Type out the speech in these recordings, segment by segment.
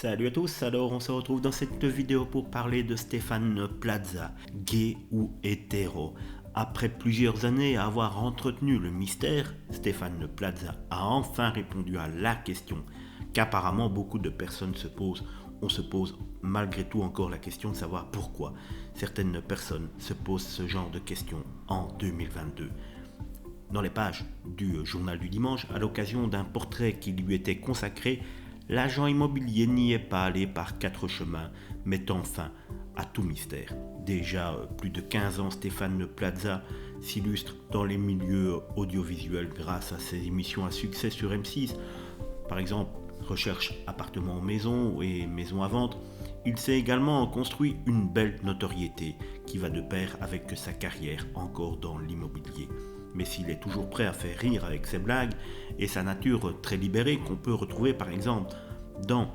Salut à tous, alors on se retrouve dans cette vidéo pour parler de Stéphane Plaza, gay ou hétéro. Après plusieurs années à avoir entretenu le mystère, Stéphane Plaza a enfin répondu à la question qu'apparemment beaucoup de personnes se posent. On se pose malgré tout encore la question de savoir pourquoi certaines personnes se posent ce genre de questions en 2022. Dans les pages du journal du dimanche, à l'occasion d'un portrait qui lui était consacré, l'agent immobilier n'y est pas allé par quatre chemins, mettant fin à tout mystère. Déjà plus de 15 ans, Stéphane Plaza s'illustre dans les milieux audiovisuels grâce à ses émissions à succès sur M6. Par exemple, Recherche appartement maison et maison à vendre. Il s'est également construit une belle notoriété qui va de pair avec sa carrière encore dans l'immobilier. Mais s'il est toujours prêt à faire rire avec ses blagues et sa nature très libérée qu'on peut retrouver par exemple dans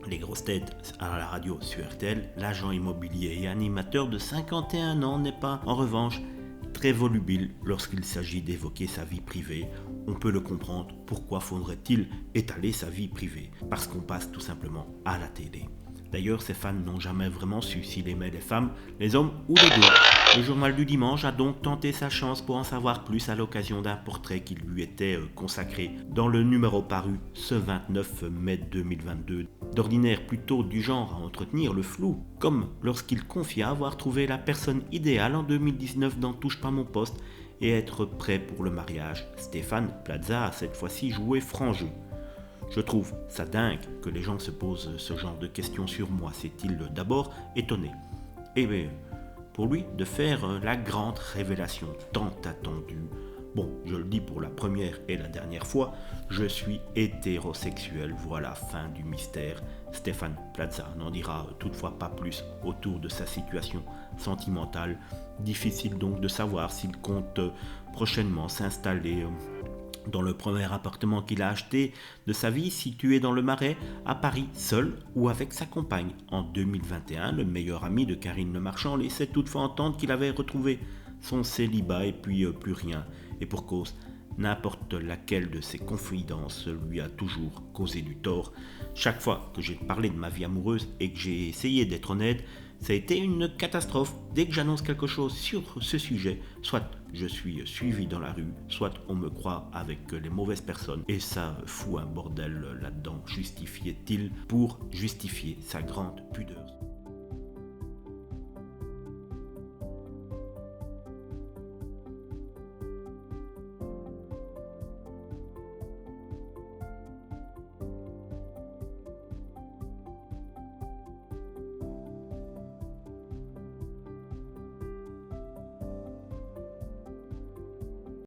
Les grosses têtes à la radio sur RTL, l'agent immobilier et animateur de 51 ans n'est pas en revanche très volubile lorsqu'il s'agit d'évoquer sa vie privée. On peut le comprendre, pourquoi faudrait-il étaler sa vie privée? Parce qu'on passe tout simplement à la télé. D'ailleurs, ses fans n'ont jamais vraiment su s'il aimait les femmes, les hommes ou les deux. Le journal du dimanche a donc tenté sa chance pour en savoir plus à l'occasion d'un portrait qui lui était consacré dans le numéro paru ce 29 mai 2022. D'ordinaire plutôt du genre à entretenir le flou, comme lorsqu'il confia avoir trouvé la personne idéale en 2019 dans Touche pas mon poste et être prêt pour le mariage. Stéphane Plaza a cette fois-ci joué franc jeu. Je trouve ça dingue que les gens se posent ce genre de questions sur moi, s'est-il d'abord étonné. Et bien, pour lui, de faire la grande révélation tant attendue. Bon, je le dis pour la première et la dernière fois, je suis hétérosexuel, voilà, fin du mystère. Stéphane Plaza n'en dira toutefois pas plus autour de sa situation sentimentale. Difficile donc de savoir s'il compte prochainement s'installer dans le premier appartement qu'il a acheté de sa vie, situé dans le Marais, à Paris, seul ou avec sa compagne. En 2021, le meilleur ami de Karine Le Marchand laissait toutefois entendre qu'il avait retrouvé son célibat et puis plus rien. Et pour cause, n'importe laquelle de ses confidences lui a toujours causé du tort. Chaque fois que j'ai parlé de ma vie amoureuse et que j'ai essayé d'être honnête, ça a été une catastrophe. Dès que j'annonce quelque chose sur ce sujet, soit je suis suivi dans la rue, soit on me croit avec les mauvaises personnes. Et ça fout un bordel là-dedans. Justifiait-il pour justifier sa grande pudeur?